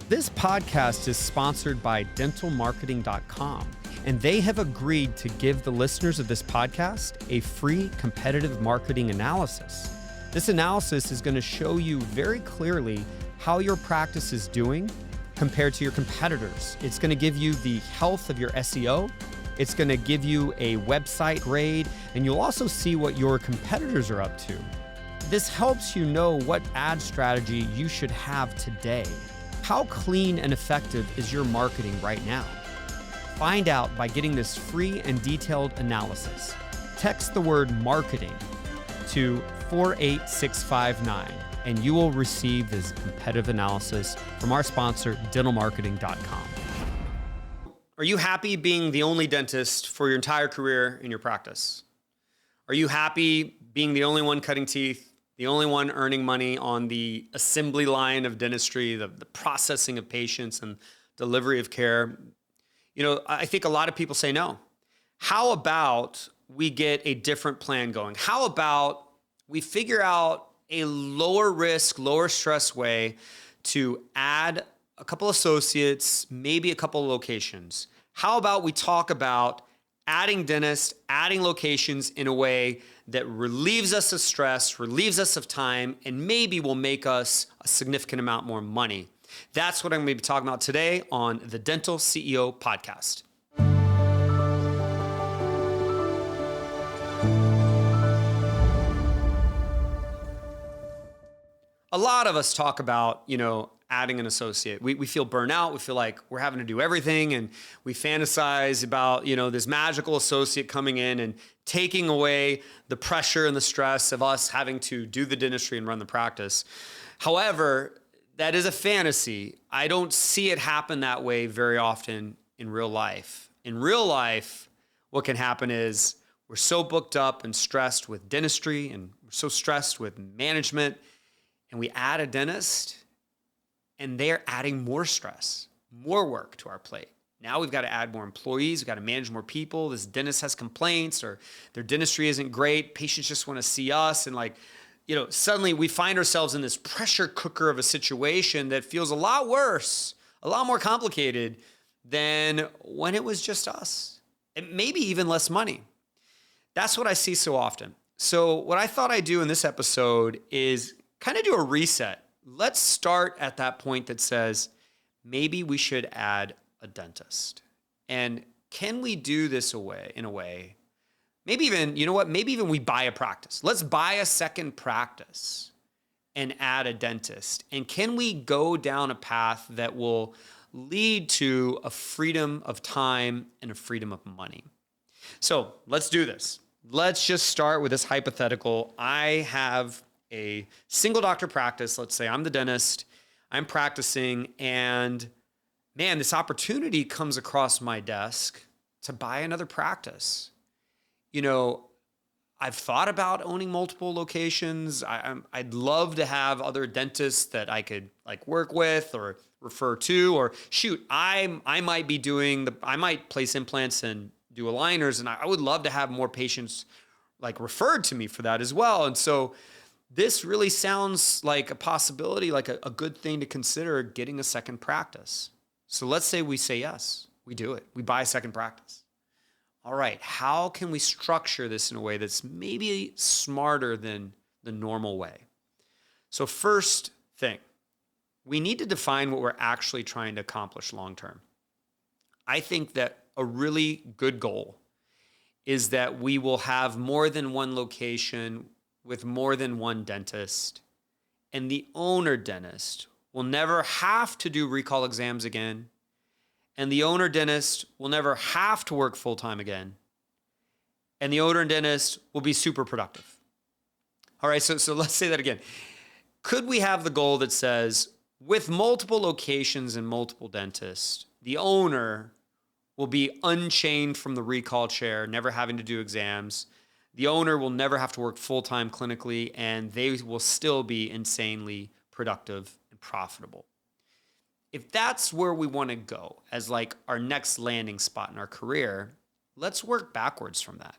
This podcast is sponsored by dentalmarketing.com, and they have agreed to give the listeners of this podcast a free competitive marketing analysis. This analysis is going to show you very clearly how your practice is doing compared to your competitors. It's going to give you the health of your SEO. It's going to give you a website grade, and you'll also see what your competitors are up to. This helps you know what ad strategy you should have today. How clean and effective is your marketing right now? Find out by getting this free and detailed analysis. Text the word marketing to 48659 and you will receive this competitive analysis from our sponsor, dentalmarketing.com. Are you happy being the only dentist for your entire career in your practice? Are you happy being the only one cutting teeth, the only one earning money on the assembly line of dentistry, the processing of patients and delivery of care? You know, I think a lot of people say no. How about we get a different plan going? How about we figure out a lower risk, lower stress way to add a couple associates, maybe a couple locations? How about we talk about adding dentists, adding locations in a way that relieves us of stress, relieves us of time, and maybe will make us a significant amount more money? That's what I'm going to be talking about today on the Dental CEO Podcast. A lot of us talk about, adding an associate. We feel burnout. We feel like we're having to do everything. And we fantasize about, this magical associate coming in and taking away the pressure and the stress of us having to do the dentistry and run the practice. However, that is a fantasy. I don't see it happen that way very often in real life. In real life, what can happen is we're so booked up and stressed with dentistry, and we're so stressed with management, and we add a dentist, and they're adding more stress, more work to our plate. Now we've got to add more employees. We've got to manage more people. This dentist has complaints, or their dentistry isn't great. Patients just want to see us. And suddenly we find ourselves in this pressure cooker of a situation that feels a lot worse, a lot more complicated than when it was just us. And maybe even less money. That's what I see so often. So what I thought I'd do in this episode is kind of do a reset. Let's start at that point that says, maybe we should add a dentist. And can we do this in a way, maybe even we buy a practice. Let's buy a second practice and add a dentist. And can we go down a path that will lead to a freedom of time and a freedom of money? So let's do this. Let's just start with this hypothetical. I have a single doctor practice. Let's say I'm the dentist, I'm practicing, and man, this opportunity comes across my desk to buy another practice. I've thought about owning multiple locations. I'd love to have other dentists that I could work with or refer to, or shoot, I might place implants and do aligners, and I would love to have more patients referred to me for that as well. And so this really sounds like a possibility, like a good thing to consider, getting a second practice. So let's say we say yes, we do it. We buy a second practice. All right, how can we structure this in a way that's maybe smarter than the normal way? So first thing, we need to define what we're actually trying to accomplish long-term. I think that a really good goal is that we will have more than one location with more than one dentist, and the owner dentist will never have to do recall exams again, and the owner dentist will never have to work full-time again, and the owner dentist will be super productive. All right, so let's say that again. Could we have the goal that says, with multiple locations and multiple dentists, the owner will be unchained from the recall chair, never having to do exams. The owner will never have to work full-time clinically, and they will still be insanely productive and profitable. If that's where we want to go as our next landing spot in our career, let's work backwards from that.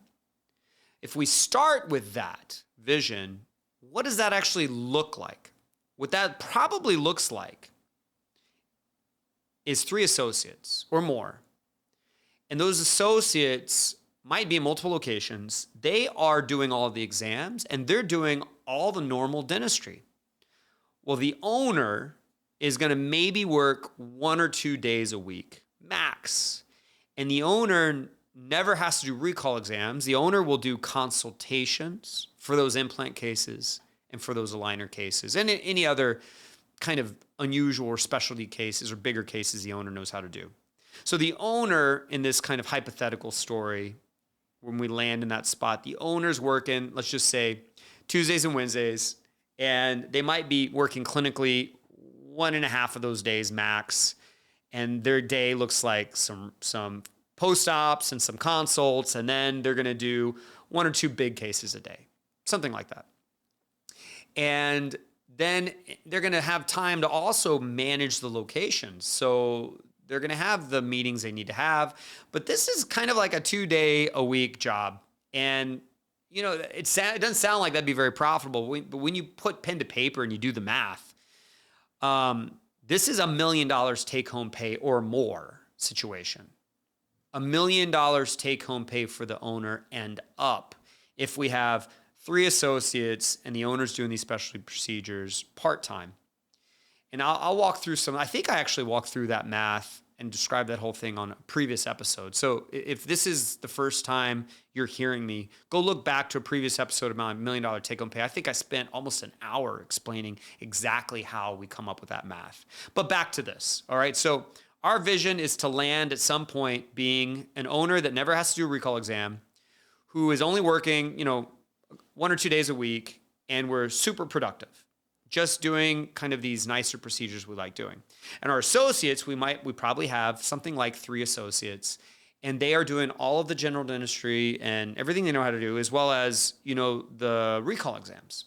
If we start with that vision, what does that actually look like? What that probably looks like is 3 associates or more. And those associates might be in multiple locations. They are doing all of the exams and they're doing all the normal dentistry. Well, the owner is going to maybe work 1 or 2 days a week, max. And the owner never has to do recall exams. The owner will do consultations for those implant cases and for those aligner cases and any other kind of unusual or specialty cases or bigger cases the owner knows how to do. So the owner in this kind of hypothetical story, when we land in that spot, the owner's working, let's just say Tuesdays and Wednesdays, and they might be working clinically 1.5 of those days max. And their day looks like some post-ops and some consults, and then they're going to do 1 or 2 big cases a day, something like that. And then they're going to have time to also manage the locations. So they're going to have the meetings they need to have, but this is kind of like a 2-day-a-week job. And, you know, it doesn't sound like that'd be very profitable, but when you put pen to paper and you do the math, this is $1 million take-home pay or more situation. $1 million take-home pay for the owner and up if we have 3 associates and the owner's doing these specialty procedures part-time. And I'll walk through I think I actually walked through that math and described that whole thing on a previous episode. So if this is the first time you're hearing me, go look back to a previous episode about $1 million take-home pay. I think I spent almost an hour explaining exactly how we come up with that math. But back to this, all right? So our vision is to land at some point being an owner that never has to do a recall exam, who is only working, 1 or 2 days a week, and we're super productive, just doing kind of these nicer procedures we like doing. And our associates, we probably have something like 3 associates, and they are doing all of the general dentistry and everything they know how to do, as well as, the recall exams.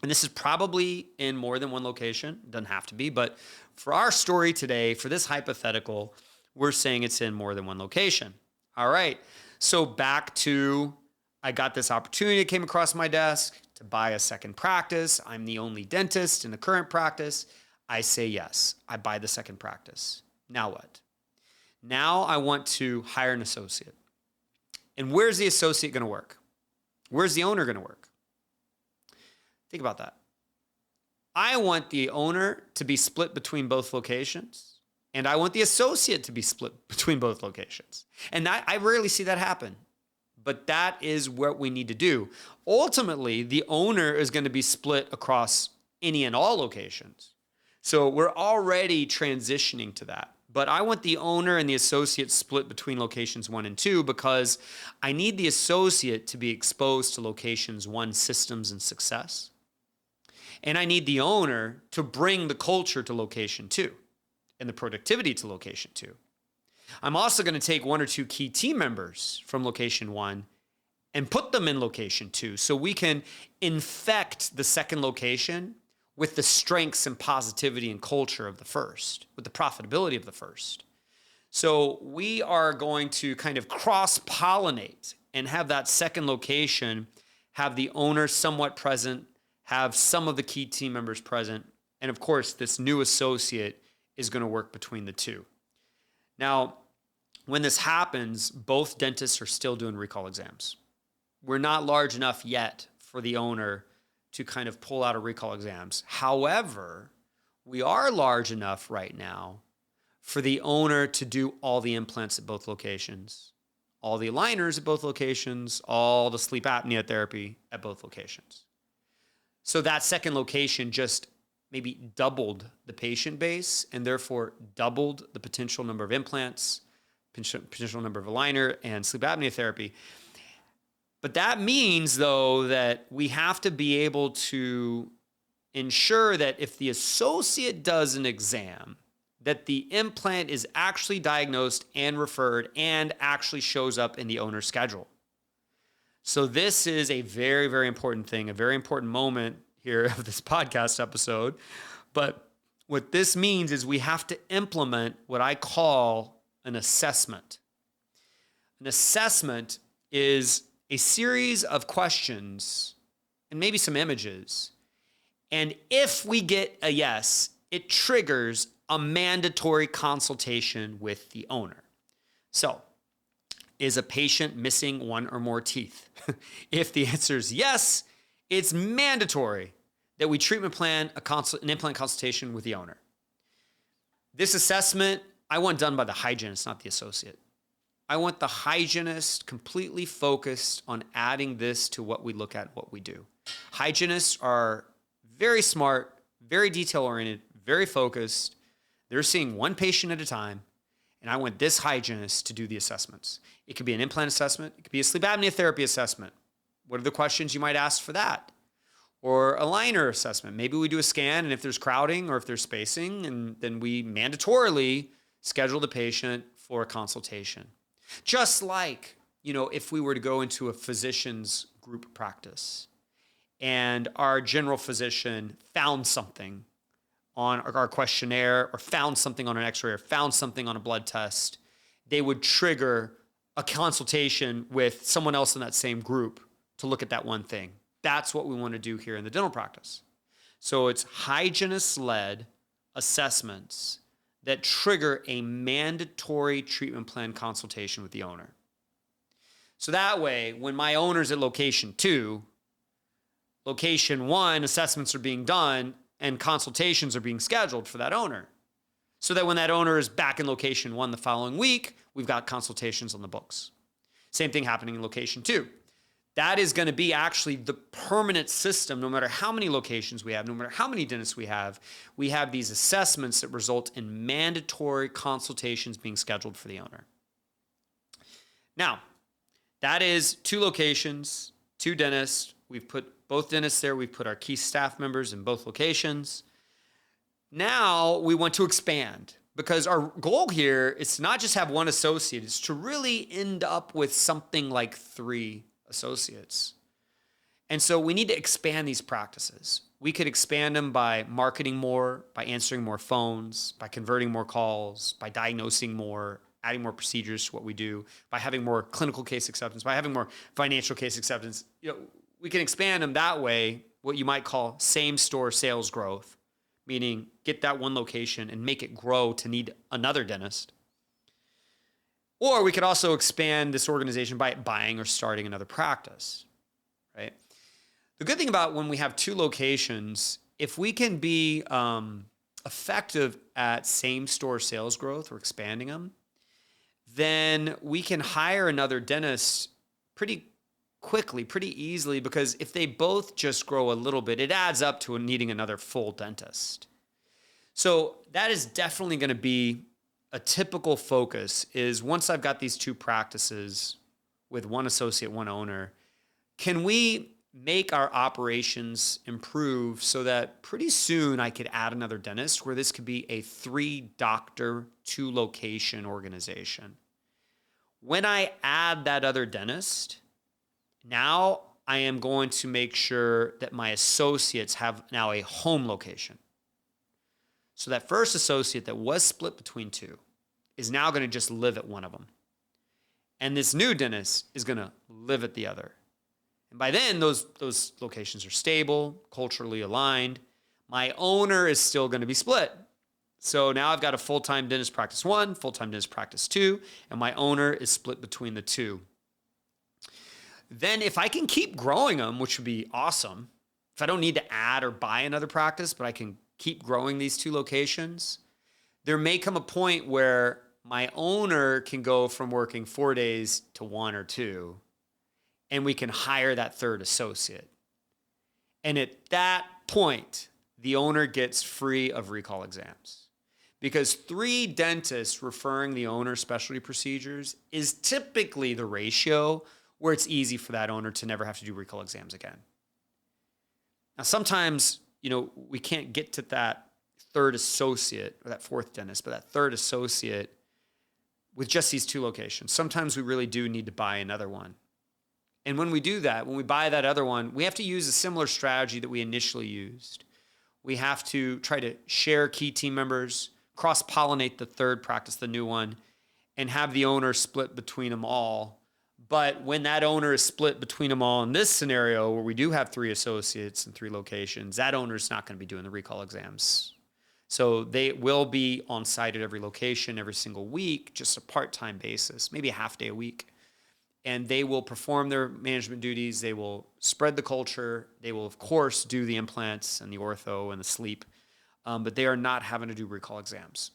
And this is probably in more than one location. Doesn't have to be, but for our story today, for this hypothetical, we're saying it's in more than one location. All right. So back to, I got this opportunity that came across my desk to buy a second practice. I'm the only dentist in the current practice. I say yes. I buy the second practice. Now what? Now I want to hire an associate. And where's the associate going to work? Where's the owner going to work? Think about that. I want the owner to be split between both locations, and I want the associate to be split between both locations. And I rarely see that happen, but that is what we need to do. Ultimately, the owner is going to be split across any and all locations. So we're already transitioning to that. But I want the owner and the associate split between locations 1 and 2 because I need the associate to be exposed to locations 1 systems and success. And I need the owner to bring the culture to location 2 and the productivity to location 2. I'm also going to take 1 or 2 key team members from location 1 and put them in location 2 so we can infect the second location with the strengths and positivity and culture of the first, with the profitability of the first. So we are going to kind of cross-pollinate and have that second location have the owner somewhat present, have some of the key team members present, and of course, this new associate is going to work between the 2. Now, when this happens, both dentists are still doing recall exams. We're not large enough yet for the owner to kind of pull out of recall exams. However, we are large enough right now for the owner to do all the implants at both locations, all the aligners at both locations, all the sleep apnea therapy at both locations. So that second location just maybe doubled the patient base and therefore doubled the potential number of implants, potential number of aligner and sleep apnea therapy. But that means, though, that we have to be able to ensure that if the associate does an exam, that the implant is actually diagnosed and referred and actually shows up in the owner's schedule. So this is a very, very important thing, a very important moment here of this podcast episode. But what this means is we have to implement what I call an assessment. An assessment is a series of questions and maybe some images. And if we get a yes, it triggers a mandatory consultation with the owner. So, is a patient missing one or more teeth? If the answer is yes, it's mandatory that we treatment plan an implant consultation with the owner. This assessment, I want done by the hygienist, not the associate. I want the hygienist completely focused on adding this to what we look at, what we do. Hygienists are very smart, very detail-oriented, very focused. They're seeing one patient at a time, and I want this hygienist to do the assessments. It could be an implant assessment. It could be a sleep apnea therapy assessment. What are the questions you might ask for that? Or a liner assessment. Maybe we do a scan, and if there's crowding or if there's spacing, and then we mandatorily schedule the patient for a consultation. Just like, if we were to go into a physician's group practice and our general physician found something on our questionnaire or found something on an x-ray or found something on a blood test, they would trigger a consultation with someone else in that same group to look at that one thing. That's what we want to do here in the dental practice. So it's hygienist-led assessments that trigger a mandatory treatment plan consultation with the owner. So that way, when my owner's at location 2, location 1 assessments are being done and consultations are being scheduled for that owner. So that when that owner is back in location 1 the following week, we've got consultations on the books. Same thing happening in location 2. That is going to be actually the permanent system. No matter how many locations we have, no matter how many dentists we have these assessments that result in mandatory consultations being scheduled for the owner. Now, that is 2 locations, 2 dentists. We've put both dentists there. We've put our key staff members in both locations. Now we want to expand, because our goal here is to not just have 1 associate, it's to really end up with something like 3 associates. And so we need to expand these practices. We could expand them by marketing more, by answering more phones, by converting more calls, by diagnosing more, adding more procedures to what we do, by having more clinical case acceptance, by having more financial case acceptance. We can expand them that way, what you might call same-store sales growth, meaning get that 1 location and make it grow to need another dentist. Or we could also expand this organization by buying or starting another practice, right? The good thing about when we have 2 locations, if we can be effective at same-store sales growth or expanding them, then we can hire another dentist pretty quickly, pretty easily, because if they both just grow a little bit, it adds up to needing another full dentist. So that is definitely going to be a typical focus, is once I've got these 2 practices with 1 associate, 1 owner, can we make our operations improve so that pretty soon I could add another dentist, where this could be a 3-doctor, 2-location organization. When I add that other dentist, now I am going to make sure that my associates have now a home location. So that first associate that was split between 2 is now going to just live at one of them. And this new dentist is going to live at the other. And by then, those locations are stable, culturally aligned. My owner is still going to be split. So now I've got a full-time dentist practice 1, full-time dentist practice 2, and my owner is split between the 2. Then if I can keep growing them, which would be awesome, if I don't need to add or buy another practice, but I can keep growing these 2 locations, there may come a point where my owner can go from working 4 days to 1 or 2, and we can hire that 3rd associate. And at that point, the owner gets free of recall exams, because 3 dentists referring the owner specialty procedures is typically the ratio where it's easy for that owner to never have to do recall exams again. Now, sometimes, we can't get to that 3rd associate or that 4th dentist, but that 3rd associate with just these 2 locations. Sometimes we really do need to buy another one. And when we do that, when we buy that other one, we have to use a similar strategy that we initially used. We have to try to share key team members, cross-pollinate the 3rd practice, the new one, and have the owner split between them all. But when that owner is split between them all in this scenario, where we do have 3 associates and 3 locations, that owner is not going to be doing the recall exams. So they will be on site at every location every single week, just a part-time basis, maybe a half day a week. And they will perform their management duties. They will spread the culture. They will, of course, do the implants and the ortho and the sleep, but they are not having to do recall exams.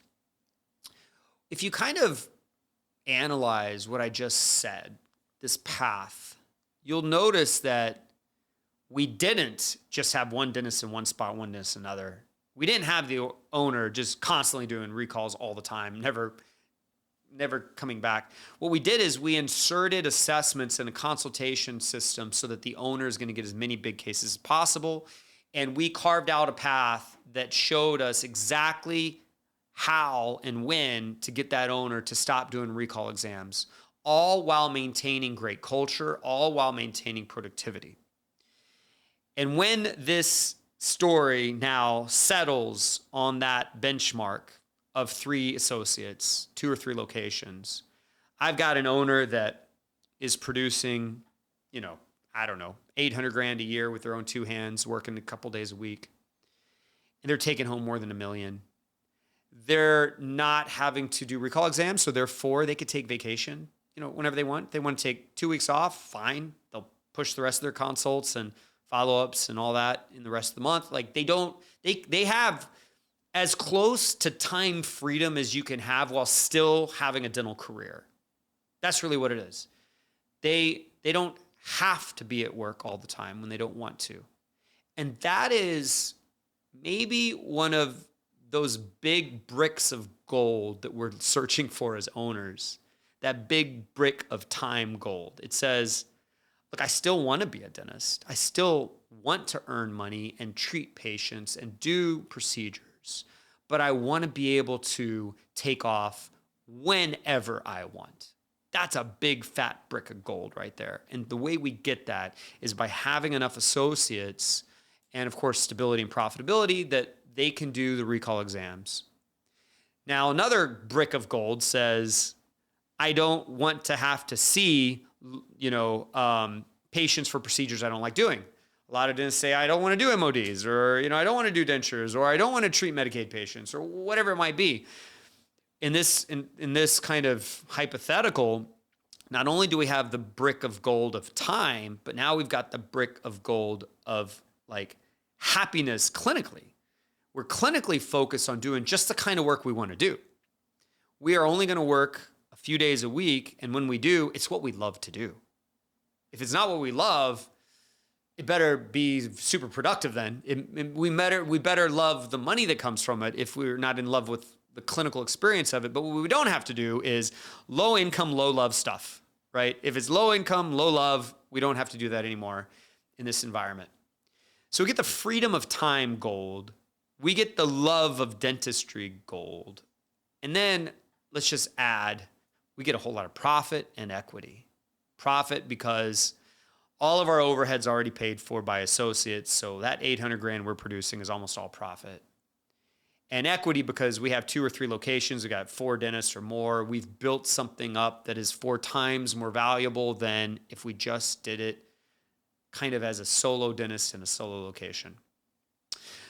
If you kind of analyze what I just said, this path, you'll notice that we didn't just have one dentist in one spot, one dentist in another. We didn't have the owner just constantly doing recalls all the time, never coming back. What we did is we inserted assessments in a consultation system so that the owner is going to get as many big cases as possible. And we carved out a path that showed us exactly how and when to get that owner to stop doing recall exams, all while maintaining great culture, all while maintaining productivity. And when this story now settles on that benchmark of 3 associates, 2 or 3 locations, I've got an owner that is producing, I don't know, $800,000 a year with their own 2 hands, working a couple days a week. And they're taking home more than $1 million. They're not having to do recall exams, so therefore they could take vacation, whenever they want. If they want to take 2 weeks off, fine. They'll push the rest of their consults and follow-ups and all that in the rest of the month. Like they have as close to time freedom as you can have while still having a dental career. That's really what it is. They don't have to be at work all the time when they don't want to. And that is maybe one of those big bricks of gold that we're searching for as owners, that big brick of time gold. It says, look, I still want to be a dentist. I still want to earn money and treat patients and do procedures, but I want to be able to take off whenever I want. That's a big fat brick of gold right there. And the way we get that is by having enough associates and, of course, stability and profitability that they can do the recall exams. Now, another brick of gold says, I don't want to have to see, patients for procedures I don't like doing. A lot of dentists say, I don't want to do MODs, or, I don't want to do dentures, or I don't want to treat Medicaid patients, or whatever it might be. In this kind of hypothetical, not only do we have the brick of gold of time, but now we've got the brick of gold of happiness clinically. We're clinically focused on doing just the kind of work we want to do. We are only going to work a few days a week, and when we do, it's what we love to do. If it's not what we love, it better be super productive then. We better love the money that comes from it if we're not in love with the clinical experience of it. But what we don't have to do is low income, low love stuff, right? If it's low income, low love, we don't have to do that anymore in this environment. So we get the freedom of time gold. We get the love of dentistry gold. And then let's just add, we get a whole lot of profit and equity. Profit because all of our overhead's already paid for by associates. So that $800,000 we're producing is almost all profit. And equity because we have 2 or 3 locations. We got 4 dentists or more. We've built something up that is 4 times more valuable than if we just did it kind of as a solo dentist in a solo location.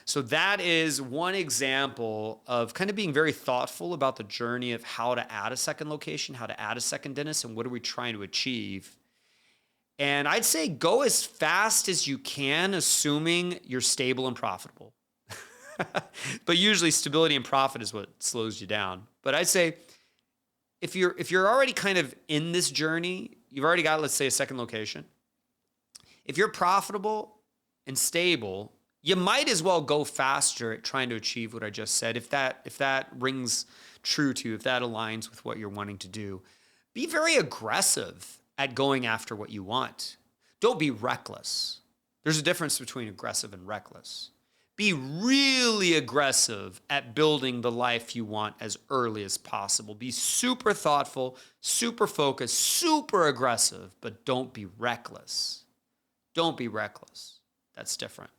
So that is one example of kind of being very thoughtful about the journey of how to add a second location, how to add a second dentist, and what are we trying to achieve. And I'd say go as fast as you can, assuming you're stable and profitable. But usually stability and profit is what slows you down. But I'd say if you're already kind of in this journey, you've already got, let's say, a second location. If you're profitable and stable, you might as well go faster at trying to achieve what I just said. If that rings true to you, if that aligns with what you're wanting to do, be very aggressive at going after what you want. Don't be reckless. There's a difference between aggressive and reckless. Be really aggressive at building the life you want as early as possible. Be super thoughtful, super focused, super aggressive, but don't be reckless. Don't be reckless. That's different.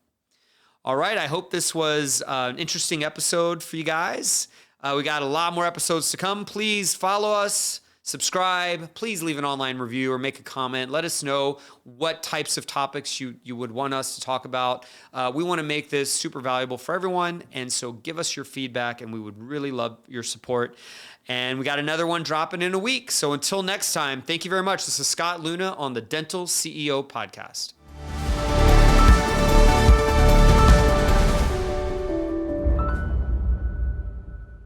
All right, I hope this was an interesting episode for you guys. We got a lot more episodes to come. Please follow us, subscribe. Please leave an online review or make a comment. Let us know what types of topics you would want us to talk about. We want to make this super valuable for everyone. And so give us your feedback, and we would really love your support. And we got another one dropping in a week. So until next time, thank you very much. This is Scott Leune on the Dental CEO Podcast.